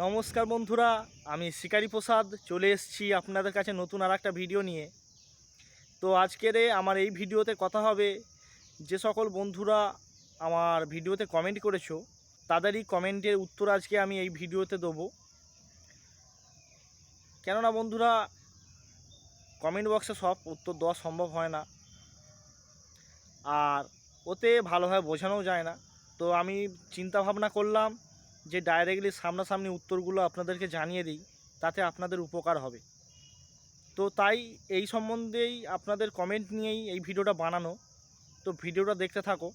নমস্কার বন্ধুরা, আমি শিকারি প্রসাদ চলে এসেছি আপনাদের কাছে নতুন আর একটা ভিডিও নিয়ে। তো আজকের আমার এই ভিডিওতে কথা হবে যে সকল বন্ধুরা আমার ভিডিওতে কমেন্ট করেছো তাদেরই কমেন্টের উত্তর আজকে আমি এই ভিডিওতে দেবো। কেননা বন্ধুরা, কমেন্ট বক্সে সব উত্তর দেওয়া সম্ভব হয় না, আর ওতে ভালোভাবে বোঝানোও যায় না। তো আমি চিন্তা ভাবনা করলাম যে ডাইরেক্টলি সামনাসামনি উত্তরগুলো আপনাদেরকে জানিয়ে দিই, তাতে আপনাদের উপকার হবে। তো তাই এই সম্বন্ধেই আপনাদের কমেন্ট নিয়েই এই ভিডিওটা বানানো। তো ভিডিওটা দেখতে থাকো।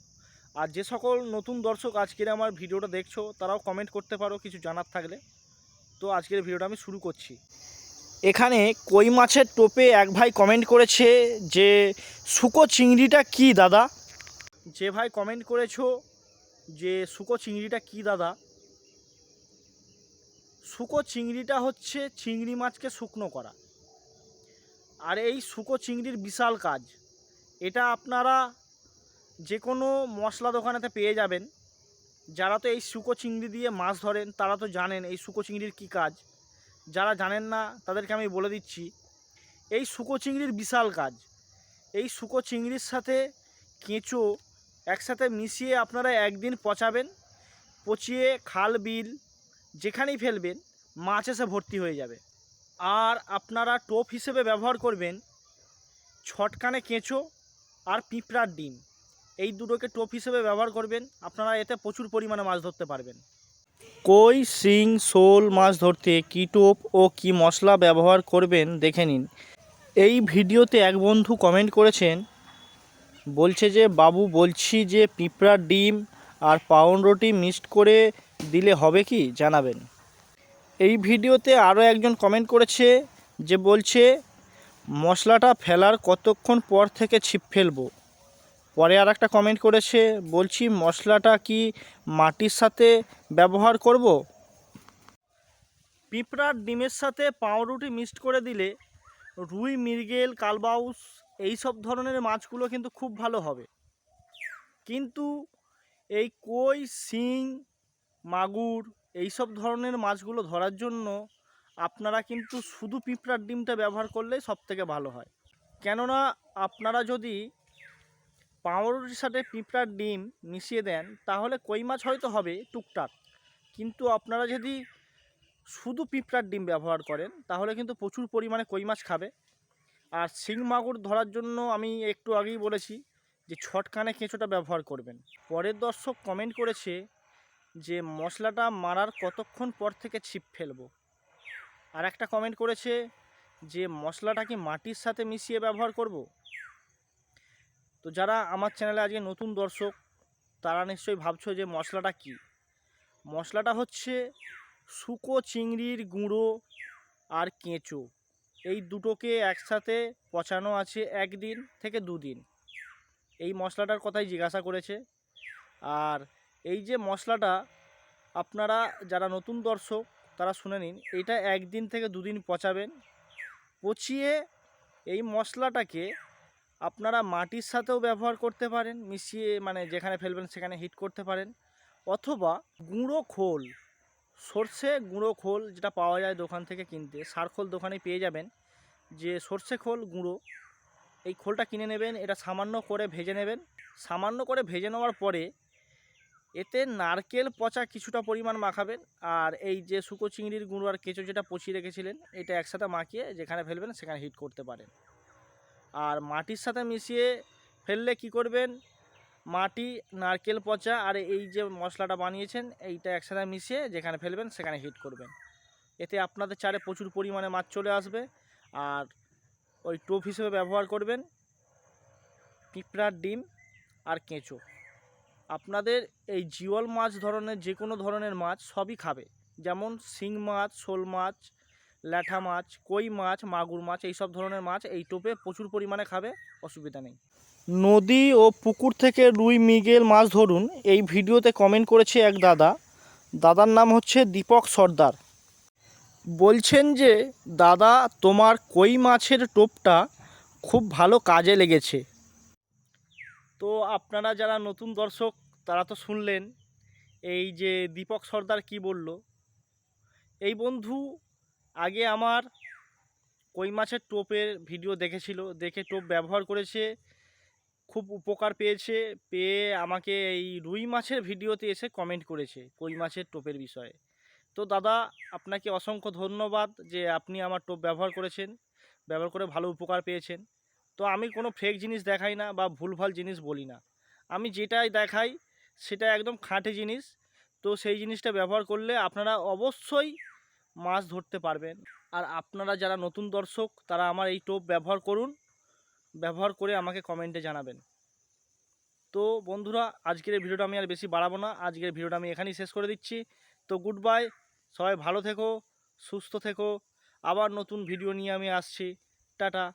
আর যে সকল নতুন দর্শক আজকের আমার ভিডিওটা দেখছো তারাও কমেন্ট করতে পারো কিছু জানার থাকলে। তো আজকের ভিডিওটা আমি শুরু করছি। এখানে কই মাছের টোপে এক ভাই কমেন্ট করেছে যে শুকো চিংড়িটা কি দাদা। যে ভাই কমেন্ট করেছো যে শুকো চিংড়িটা কি দাদা, শুকো চিংড়িটা হচ্ছে চিংড়ি মাছকে শুকনো করা। আর এই শুকো চিংড়ির বিশাল কাজ। এটা আপনারা যে কোনো মশলা দোকানেতে পেয়ে যাবেন। যারা তো এই শুকো চিংড়ি দিয়ে মাছ ধরেন তারা তো জানেন এই শুকো চিংড়ির কী কাজ। যারা জানেন না তাদেরকে আমি বলে দিচ্ছি, এই শুকো চিংড়ির বিশাল কাজ। এই শুকো চিংড়ির সাথে কেঁচো একসাথে মিশিয়ে আপনারা একদিন পচাবেন, পচিয়ে খাল বিল যেখানেই ফেলবেন মাছ এসে ভর্তি হয়ে যাবে। আর আপনারা টোপ হিসেবে ব্যবহার করবেন ছটকানে কেঁচো আর পিঁপড়ার ডিম, এই দুটোকে টোপ হিসেবে ব্যবহার করবেন। আপনারা এতে প্রচুর পরিমাণে মাছ ধরতে পারবেন। কই, শিং, শোল মাছ ধরতে কী টোপ ও কী মশলা ব্যবহার করবেন দেখে নিন। এই ভিডিওতে এক বন্ধু কমেন্ট করেছেন, বলছে যে বাবু বলছি যে পিঁপড়ার ডিম আর পাউরুটি মিক্সড করে দিলে হবে কি জানাবেন। এই ভিডিওতে আরও একজন কমেন্ট করেছে যে বলছে মশলাটা ফেলার কতক্ষণ পর থেকে ছিপ ফেলবো। পরে আর একটা কমেন্ট করেছে, বলছি মশলাটা কি মাটির সাথে ব্যবহার করব। পিঁপড়ার ডিমের সাথে পাউরুটি মিক্সড করে দিলে রুই, মৃগেল, কালবাউস এই সব ধরনের মাছগুলো কিন্তু খুব ভালো হবে। কিন্তু এই কই, শিং, মাগুর এই সব ধরনের মাছগুলো ধরার জন্য আপনারা কিন্তু শুধু পিঁপড়ার ডিমটা ব্যবহার করলেই সবথেকে ভালো হয়। কেননা আপনারা যদি পাউরুটির সাথে পিঁপড়ার ডিম মিশিয়ে দেন তাহলে কই মাছ হয়তো হবে টুকটাক, কিন্তু আপনারা যদি শুধু পিঁপড়ার ডিম ব্যবহার করেন তাহলে কিন্তু প্রচুর পরিমাণে কই মাছ খাবে। আর শিং মাগুর ধরার জন্য আমি একটু আগেই বলেছি যে ছটকানে কেঁচোটা ব্যবহার করবেন। পরের দর্শক কমেন্ট করেছে যে মশলাটা মারার কতক্ষণ পর থেকে ছিপ ফেলবো। আর একটা কমেন্ট করেছে যে মশলাটা কি মাটির সাথে মিশিয়ে ব্যবহার করব। তো যারা আমার চ্যানেলে আজকে নতুন দর্শক তারা নিশ্চয়ই ভাবছো যে মশলাটা কি। মশলাটা হচ্ছে শুকো চিংড়ির গুঁড়ো আর কেঁচো, এই দুটোকে একসাথে পচানো আছে 1 দিন থেকে 2 দিন। এই মশলাটার কথাই জিজ্ঞাসা করেছে। আর এই যে মশলাটা আপনারা যারা নতুন দর্শক তারা শুনে নিন, এটা 1 দিন থেকে 2 দিন পচাবেন। পচিয়ে এই মশলাটাকে আপনারা মাটির সাথেও ব্যবহার করতে পারেন, মিশিয়ে মানে যেখানে ফেলবেন সেখানে হিট করতে পারেন। অথবা গুঁড়ো খোল, সর্ষে গুঁড়ো খোল যেটা পাওয়া যায় দোকান থেকে কিনতে, সারখোল দোকানে পেয়ে যাবেন, যে সর্ষে খোল গুঁড়ো, এই খোলটা কিনে নেবেন। এটা সামান্য করে ভেজে নেবেন। সামান্য করে ভেজে নেওয়ার পরে এতে নারকেল পচা কিছুটা পরিমাণ মাখাবেন। আর এই যে শুকো চিংড়ির গুঁড়ো আর কেঁচো যেটা পচিয়ে রেখেছিলেন এটা একসাথে মাখিয়ে যেখানে ফেলবেন সেখানে হিট করতে পারেন। আর মাটির সাথে মিশিয়ে ফেললে কি করবেন, মাটি, নারকেল পচা আর এই যে মশলাটা বানিয়েছেন এইটা একসাথে মিশিয়ে যেখানে ফেলবেন সেখানে হিট করবেন। এতে আপনাদের চারে প্রচুর পরিমাণে মাছ চলে আসবে। আর ওই টোপ হিসেবে ব্যবহার করবেন পিঁপড়ার ডিম আর কেঁচো। আপনাদের এই জিওল মাছ ধরনের যে কোনো ধরনের মাছ সবই খাবে, যেমন শিং মাছ, শোল মাছ, ল্যাঠা মাছ, কই মাছ, মাগুর মাছ, এই সব ধরনের মাছ এই টোপে প্রচুর পরিমাণে খাবে, অসুবিধা নেই। নদী ও পুকুর থেকে রুই, মৃগেল মাছ ধরুন, এই ভিডিওতে কমেন্ট করেছে এক দাদা। দাদার নাম হচ্ছে দীপক সর্দার। বলছেন যে দাদা তোমার কই মাছের টোপটা খুব ভালো কাজে লেগেছে। তো আপনারা যারা নতুন দর্শক তারা তো শুনলেন এই যে দীপক সর্দার কি বলল। এই বন্ধু আগে আমার কই মাছের টোপের ভিডিও দেখেছিল, দেখে টোপ ব্যবহার করেছে, খুব উপকার পেয়েছে, পেয়ে আমাকে এই রুই মাছের ভিডিওতে এসে কমেন্ট করেছে কই মাছের টোপের বিষয়ে। তো দাদা, আপনাকে অসংখ্য ধন্যবাদ যে আপনি আমার টোপ ব্যবহার করেছেন, ব্যবহার করে ভালো উপকার পেয়েছেন। তো আমি কোনো ফেক জিনিস দেখাই না বা ভুলভাল জিনিস বলি না, আমি যেটাই দেখাই সেটা একদম খাঁটি জিনিস। তো সেই জিনিসটা ব্যবহার করলে আপনারা অবশ্যই মাছ ধরতে পারবেন। আর আপনারা যারা নতুন দর্শক তারা আমার এই টোপ ব্যবহার করুন, ব্যবহার করে আমাকে কমেন্টে জানাবেন। তো বন্ধুরা, আজকের এই ভিডিওটা আমি আর বেশি বাড়াবো না, আজকের ভিডিওটা আমি এখানেই শেষ করে দিচ্ছি। তো গুড বাই, সবাই ভালো থেকো, সুস্থ থেকো, আবার নতুন ভিডিও নিয়ে আমি আসছি। টাটা।